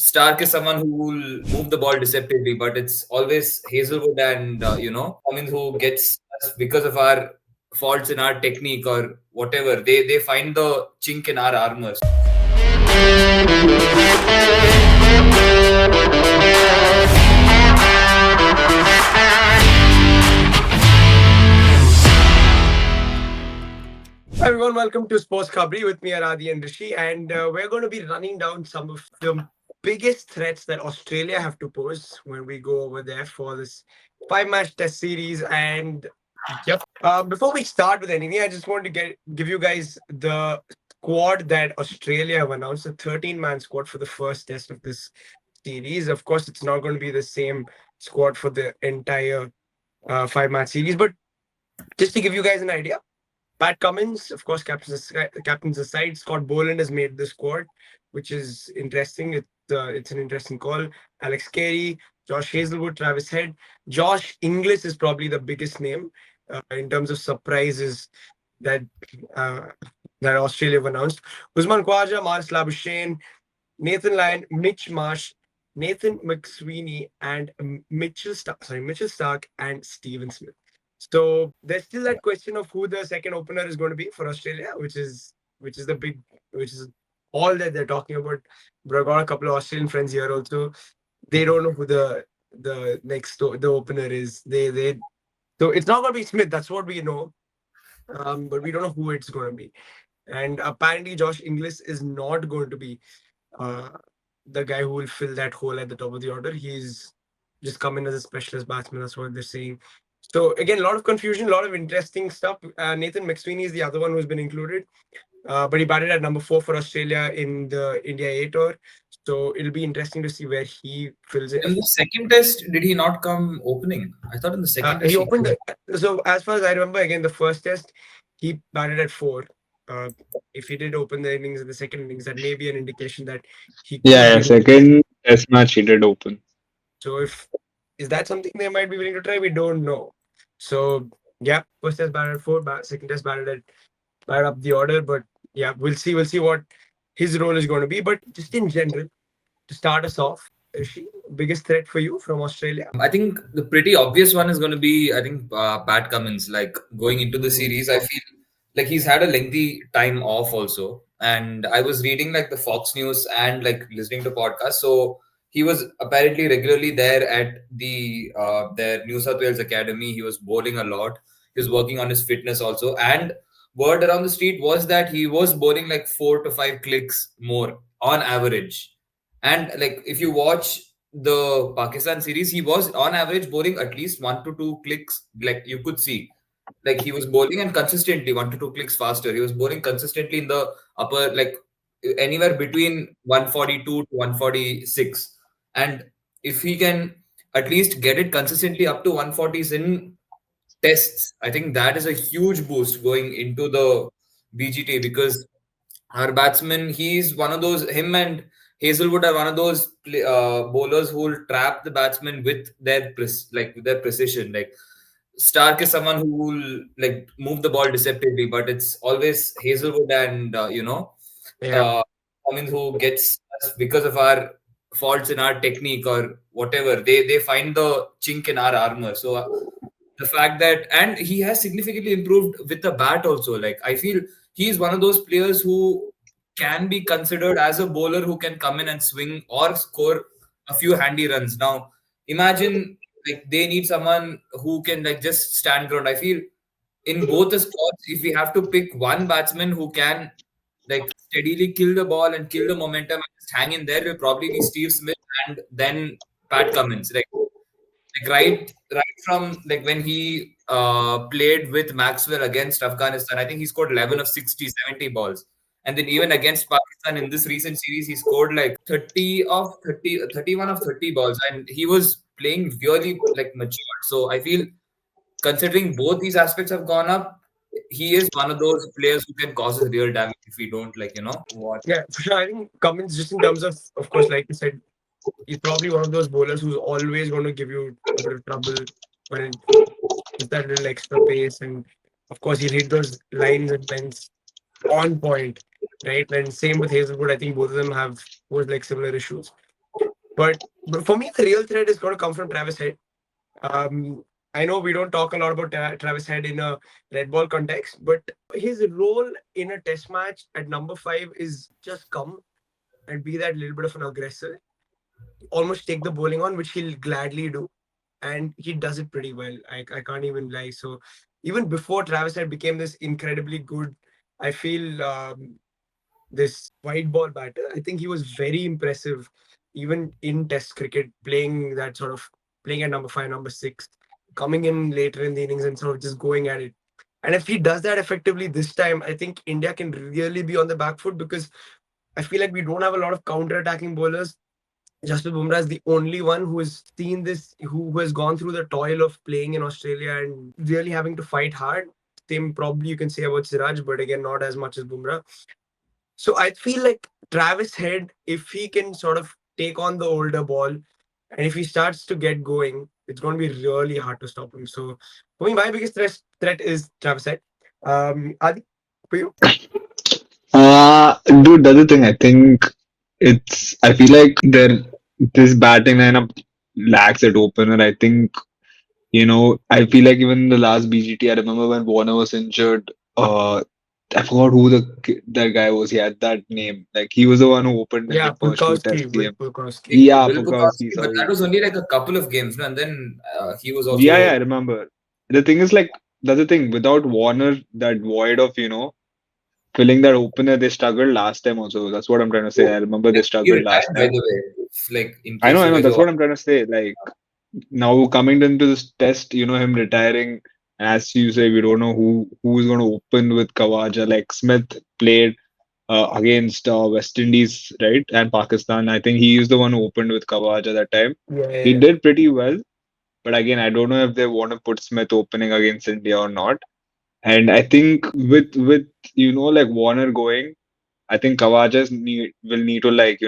Stark is someone who will move the ball deceptively, but it's always Hazelwood and Cummins who gets us because of our faults in our technique or whatever. They find the chink in our armor. Hi everyone, welcome to Sports Khabri with me, Aditya and Rishi, and we're going to be running down some of the biggest threats that Australia have to pose when we go over there for this five-match test series. And yep, before we start with anything, I just want to give you guys the squad that Australia have announced, a 13-man squad for the first test of this series. Of course, it's not going to be the same squad for the entire five-match series, but just to give you guys an idea. Pat Cummins, of course, captains the side. Scott Boland has made the squad, which is interesting. It's an interesting call. Alex Carey, Josh Hazelwood, Travis Head. Josh Inglis is probably the biggest name in terms of surprises that uh, that Australia have announced. Usman Khawaja, Mars Labuschagne, Nathan Lyon, Mitch Marsh, Nathan McSweeney, and Mitchell Stark and Steven Smith. So there's still that question of who the second opener is going to be for Australia, which is the big, which is all that they're talking about. But I've got a couple of Australian friends here also. They don't know who the opener is. They so it's not going to be Smith. That's what we know. But we don't know who it's going to be. And apparently, Josh Inglis is not going to be uh, the guy who will fill that hole at the top of the order. He's just come in as a specialist batsman. That's what they're saying. So again, a lot of confusion, a lot of interesting stuff. Nathan McSweeney is the other one who's been included, but he batted at number 4 for Australia in the India A tour. So it'll be interesting to see where he fills in. In the second test, did he not come opening? I thought in the second test He he opened. So as far as I remember, again the first test he batted at 4. Uh, if he did open the innings in the second innings, that may be an indication that he could Yeah, be willing to try. second test match he did open. So if is that something they might be willing to try? We don't know. So yeah, first test batted at 4, second test batted up the order, but yeah, we'll see. We'll see what his role is going to be. But just in general, to start us off, is she biggest threat for you from Australia? I think the pretty obvious one is going to be, I think, Pat Cummins. Like going into the series, I feel like he's had a lengthy time off also. And I was reading like the Fox News and like listening to podcasts. So he was apparently regularly there at their New South Wales Academy. He was bowling a lot. He was working on his fitness also. And word around the street was that he was bowling like 4 to 5 clicks more on average. And like if you watch the Pakistan series, he was on average bowling at least 1 to 2 clicks. Like you could see, like he was bowling and consistently 1 to 2 clicks faster. He was bowling consistently in the upper, like anywhere between 142 to 146. And if he can at least get it consistently up to 140s in tests, I think that is a huge boost going into the BGT because our batsman, he's one of those, him and Hazelwood are one of those bowlers who will trap the batsman with their with their precision. Like Stark is someone who will like move the ball deceptively, but it's always Hazelwood and Yeah, uh, I mean who gets us because of our faults in our technique or whatever. They find the chink in our armor. So the fact that and he has significantly improved with the bat also. Like I feel he's one of those players who can be considered as a bowler who can come in and swing or score a few handy runs. Now, imagine like they need someone who can like just stand ground. I feel in both the squads, if we have to pick one batsman who can like steadily kill the ball and kill the momentum and just hang in there, will probably be Steve Smith and then Pat Cummins. Like right from like when he played with Maxwell against Afghanistan, I think he scored 11 of 60, 70 balls. And then even against Pakistan in this recent series, he scored like 30 of 30, 31 of 30 balls. And he was playing really like matured. So I feel considering both these aspects have gone up, he is one of those players who can cause us real damage if we don't what. yeah, for sure. I think Cummins, just in terms of course, like you said, he's probably one of those bowlers who's always going to give you a bit of trouble when it's that little extra pace, and of course he'll hit those lines and lengths on point, right? And same with Hazelwood. I think both of them have was like similar issues. But for me, the real threat is going to come from Travis Head. Um, I know we don't talk a lot about Travis Head in a red ball context, but his role in a test match at number 5 is just come and be that little bit of an aggressor, almost take the bowling on, which he'll gladly do. And he does it pretty well. I can't even lie. So even before Travis Head became this incredibly good, I feel this white ball batter, I think he was very impressive, even in Test cricket, playing that sort of playing at number 5, number 6, coming in later in the innings and sort of just going at it. And if he does that effectively this time, I think India can really be on the back foot because I feel like we don't have a lot of counter-attacking bowlers. Jasprit Bumrah is the only one who has seen this, who has gone through the toil of playing in Australia and really having to fight hard. Same probably you can say about Siraj, but again, not as much as Bumrah. So I feel like Travis Head, if he can sort of take on the older ball and if he starts to get going, it's going to be really hard to stop him. So for me, my biggest threat is Travis Head. Adi, for you? Dude, that's the thing. I think I feel like this batting lineup lacks at opener. I think, I feel like even in the last BGT, I remember when Warner was injured, I forgot who that guy was. He had that name. Like, he was the one who opened in Yeah, the first two Pulkowski, test Will game. Pulkowski. Yeah, Will Pukowski, Bukowski, but that sorry. was only like a couple of games, no? And then he was Yeah, also I remember. The thing is, like, that's the thing. Without Warner, that void of, filling that opener, they struggled last time also. That's what I'm trying to say. I remember they he struggled last retired, by time. the way. If, like in I know, case I you know. guys That's are, what I'm trying to say. Like, now coming into this test, him retiring, as you say, we don't know who is going to open with Kawaja. Like, Smith played against West Indies, right, and Pakistan. I think he is the one who opened with Kawaja that time. Yeah, yeah, He yeah. did pretty well, but again, I don't know if they want to put Smith opening against India or not. And I think with like Warner going, I think will need to, like,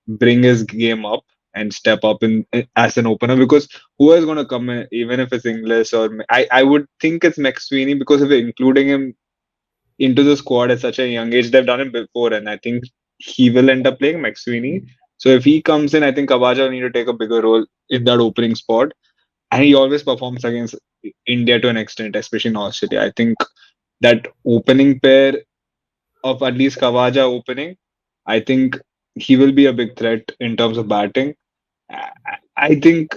bring his game up and step up as an opener, because who is going to come in, even if it's English or I would think it's McSweeney, because if they're including him into the squad at such a young age, they've done it before, and I think he will end up playing McSweeney. So if he comes in, I think Kawaja will need to take a bigger role in that opening spot, and he always performs against India to an extent, especially in Australia. I think that opening pair of at least Kawaja opening, I think he will be a big threat in terms of batting. I I think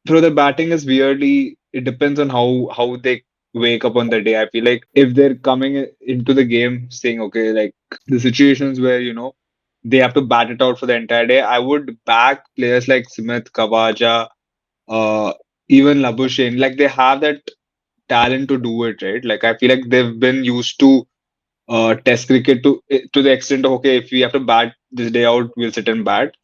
through the batting is weirdly, it depends on how they wake up on the day. I feel like if they're coming into the game saying, okay, like the situations where they have to bat it out for the entire day, I would back players like Smith, Kawaja, uh, even Labuschagne. Like, they have that talent to do it, right? Like, I feel like they've been used to test cricket to the extent of, okay, if we have to bat this day out, we'll sit and bat.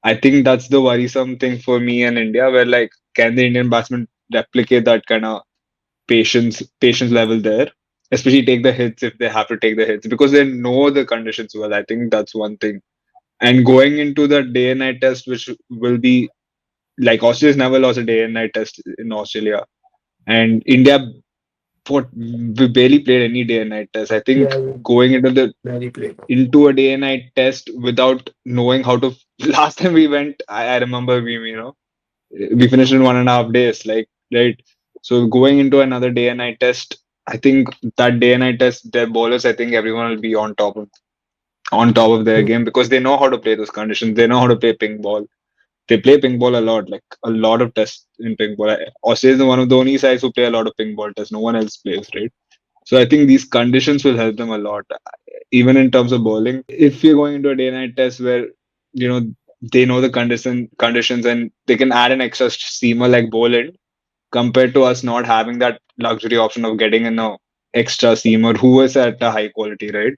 I think that's the worrisome thing for me and India, where, like, can the Indian batsmen replicate that kind of patience level there, especially take the hits if they have to take the hits, because they know the conditions well. I think that's one thing. And going into the day and night test, which will be like, Australia's never lost a day and night test in Australia, and India, we barely played any day and night test. I think Yeah, yeah. going Very play. into a day and night test without knowing how to. Last time we went, I remember we finished in 1.5 days, like, right. So going into another day and night test, I think that day and night test, their bowlers, I think everyone will be on top of their game, because they know how to play those conditions. They know how to play ping ball. They play ping ball a lot, like a lot of tests in ping ball. Australia is one of the only sides who play a lot of ping ball tests. No one else plays, right? So I think these conditions will help them a lot, even in terms of bowling. If you're going into a day-night test where you know they know the conditions, and they can add an extra seamer like Boland, compared to us not having that luxury option of getting in a extra seamer who is at a high quality, right?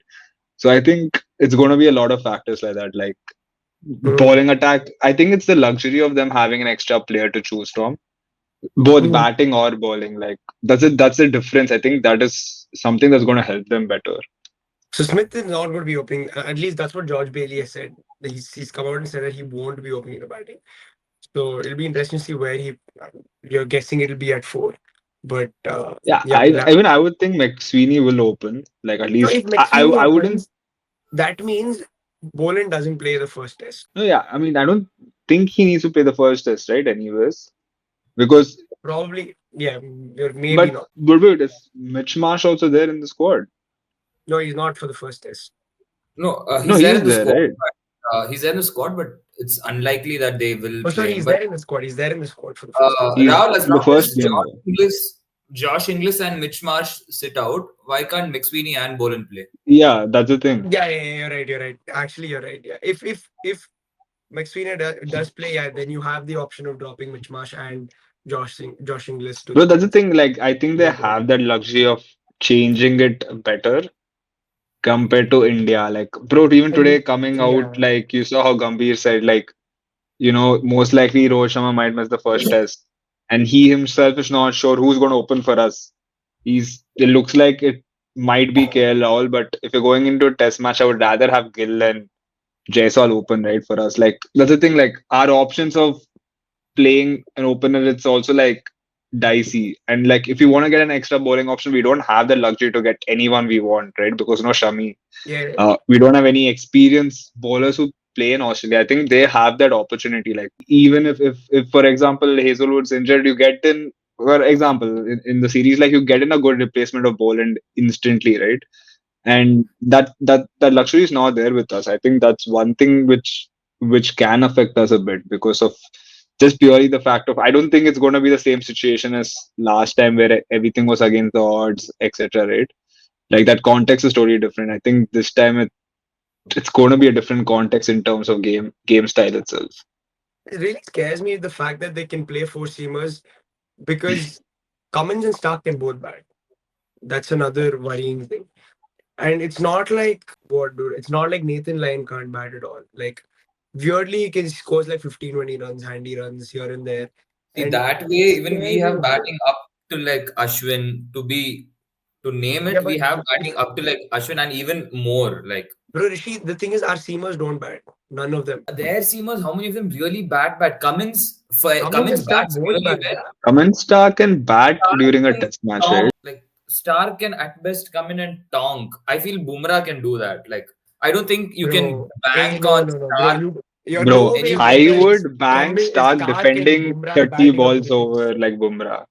So I think it's going to be a lot of factors like that, like Mhm. bowling attack. I think it's the luxury of them having an extra player to choose from, both Mhm. batting or bowling. Like, that's the difference. I think that is something that's going to help them better. So Smith is not going to be opening. At least that's what George Bailey has said. He's come out and said that he won't be opening the batting. So it'll be interesting to see where he. You're guessing it'll be at 4, but Yeah, yeah, we'll have. I would think McSweeney will open. Like, at So if least McSweeney I wouldn't. opens, that means Boland doesn't play the first test. No, yeah, I mean, I don't. think he needs to play the first test, right? Anyways, because Probably, yeah, maybe but not. wait, is Mitch Marsh also there in the squad? No, he's not for the first test. No, No, he's there he's in the there, squad. right? He's there in the squad, but it's unlikely that they will Oh, play sorry, him. he's But there in the squad. He's there in the squad for the first test. He's Rahul, as the long first as player. Josh Inglis and Mitch Marsh sit out, why can't McSweeney and Boland play? Yeah, that's the thing. Yeah, you're right. You're right. Actually, you're right. Yeah, if McSweeney does play, yeah, then you have the option of dropping Mitch Marsh and Josh Inglis to But the that's the bench. thing. Like, I think they Both of them. have that luxury of changing it better compared to India. Like, bro, even today And coming out, yeah, like you saw how Gambhir said, like, most likely Rohit Sharma might miss the first test, and he himself is not sure who's going to open for us. It looks like it might be KL Rahul, but if you're going into a test match, I would rather have Gill and Jaiswal open, right, for us. Like, that's the thing. Like, our options of playing an opener, it's also like dicey. And like, if you want to get an extra bowling option, we don't have the luxury to get anyone we want, right? Because no Shami. yeah. We don't have any experienced bowlers who play in Australia. I think they have that opportunity. Like, even if for example Hazelwood's injured, you get in, for example, in the series, like you get in a good replacement of Boland instantly, right? And that luxury is not there with us. I think that's one thing which can affect us a bit because of just purely the fact of I don't think it's going to be the same situation as last time where everything was against the odds, etc. Right? Like that context is totally different. I think this time it's going to be a different context in terms of game style itself. It really scares me the fact that they can play four seamers because Cummins and Stark can both bat. That's another worrying thing. And it's not like what, dude? It's not like Nathan Lyon can't bat at all. Like weirdly, he can scores like 15, 20 runs, handy runs here and there. See, And that way, it even we scares me have a bit. batting up to like Ashwin to name Yeah, it, we but have batting up to like Ashwin and even more. Like bro, Rishi, the thing is, our seamers don't bat. None of them. their seamers, how many of them really bat? Cummins and Cummins Stark bats both really bat. well. Yeah. Kaman Stark can bat Stark during a can test match, right? tonk, like Stark can at best come in and tonk. I feel Bumrah can do that. Like I don't think you can Bro, hey, bank no, on no, no, bro. Stark You're no Bro, way anymore. I betting would bank Stark Stark and defending Bumrah 30 batting of balls brains. over like Bumrah.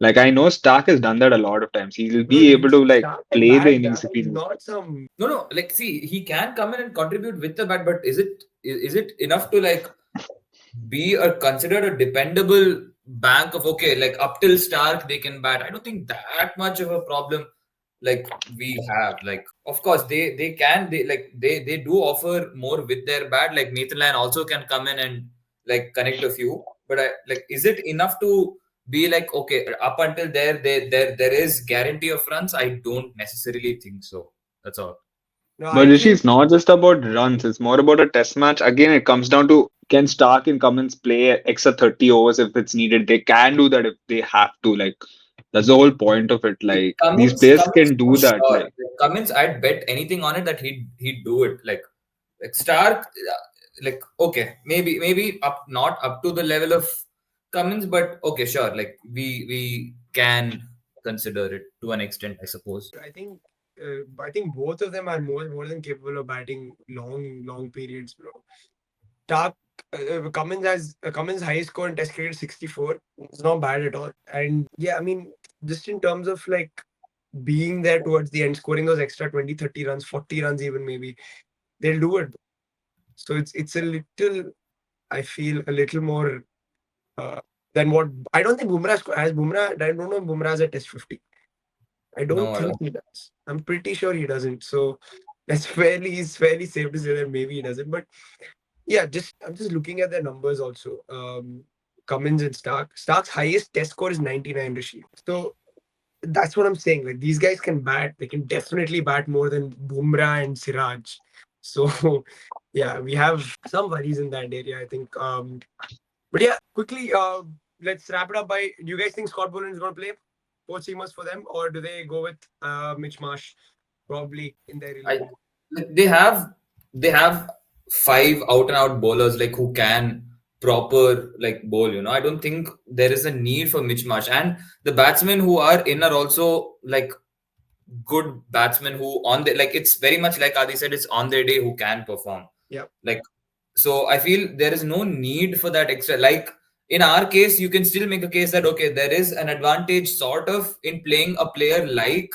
Like I know Stark has done that a lot of times. He'll Bro, be able to like Stark and play the bat. innings if he He's needs. not some. No. Like, see, he can come in and contribute with the bat, but is it enough to like be a considered a dependable bank of okay, like up till Stark they can bat. I don't think that much of a problem like we have. Like, of course, they can they do offer more with their bat. Like Nathan Lyon also can come in and like connect a few. But I like, is it enough to be like okay up until there is guarantee of runs? I don't necessarily think so. That's all. No, But I Rishi, think it's not just about runs, it's more about a test match. Again, it comes down to can Stark and Cummins play extra 30 overs if it's needed. They can do that if they have to. Like that's the whole point of it. Like these players Cummins can for do that. sure. Like Like, Cummins, I'd bet anything on it that he'd do it. Like Stark, like okay, maybe up not up to the level of Cummins, but okay, sure. Like we can consider it to an extent, I suppose. I think both of them are more than capable of batting long periods, bro. Stark Cummins highest score in Test cricket 64. It's not bad at all. And yeah, I mean, just in terms of like being there towards the end, scoring those extra 20, 30 runs, 40 runs even maybe, they'll do it. So it's a little, I feel a little more uh, than what I don't think has Bumrah. I don't know if Bumrah has a Test 50. I don't No, I think don't. he does. I'm pretty sure he doesn't. So that's fairly safe to say that maybe he doesn't. But yeah, just I'm just looking at their numbers also. Cummins and Stark. Stark's highest Test score is 99, Rishi. So that's what I'm saying. Like these guys can bat. They can definitely bat more than Bumrah and Siraj. So yeah, we have some worries in that area, I think. But yeah, quickly, let's wrap it up by. Do you guys think Scott Boland is going to play four seamers for them, or do they go with Mitch Marsh probably in their I relief? like they have five out and out bowlers like who can proper like bowl. I don't think there is a need for Mitch Marsh, and the batsmen who are in are also like good batsmen who on the like it's very much like Adi said, it's on their day who can perform. Yeah. Like So I feel there is no need for that extra. Like in our case, you can still make a case that okay, there is an advantage sort of in playing a player like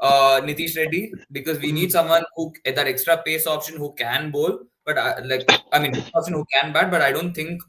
Nitish Reddy, because we need Mm, someone who that extra pace option who can bowl, but I mean option who can bat, but I don't think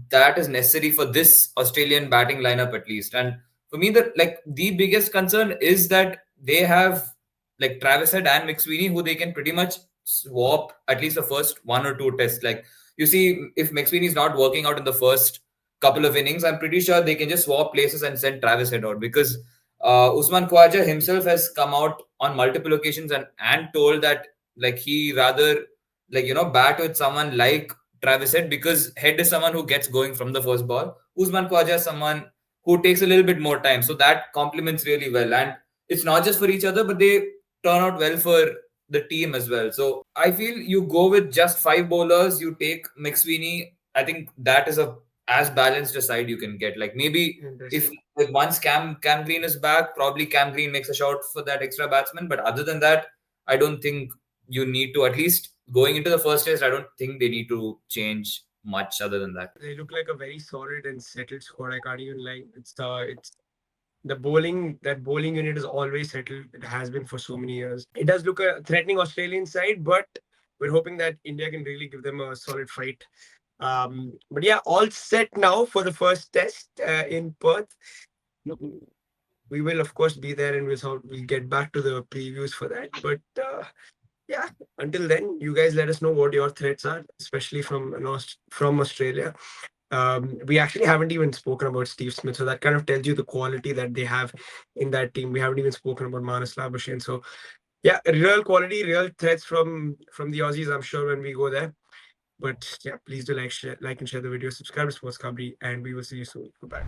that is necessary for this Australian batting lineup at least. And for me, the biggest concern is that they have like Travis Head and McSweeney, who they can pretty much swap at least the first one or two tests. Like you see, if McSweeney is not working out in the first couple of innings, I'm pretty sure they can just swap places and send Travis Head out, because Usman Khawaja himself has come out on multiple occasions and told that like he rather bat with someone like Travis Head, because Head is someone who gets going from the first ball. Usman Khawaja is someone who takes a little bit more time, so that complements really well. And it's not just for each other, but they turn out well for the team as well. So I feel you go with just five bowlers, you take McSweeney. I think that is a as balanced a side you can get. Like maybe if interesting. like once Cam Green is back, probably Cam Green makes a shot for that extra batsman. But other than that, I don't think you need to, at least going into the first test, I don't think they need to change much other than that. They look like a very solid and settled squad. I can't even lie. It's the bowling. That bowling unit is always settled. It has been for so many years. It does look a threatening Australian side, but we're hoping that India can really give them a solid fight. But yeah, all set now for the first test in Perth. Look, we will of course be there, and we'll get back to the previews for that. But yeah, until then, you guys let us know what your threats are, especially from Australia. We actually haven't even spoken about Steve Smith, so that kind of tells you the quality that they have in that team. We haven't even spoken about Manas Labuschagne. So yeah, real quality, real threats from the Aussies, I'm sure, when we go there. But yeah, please do like and share the video, subscribe to Sports Kabri, and we will see you soon. Goodbye.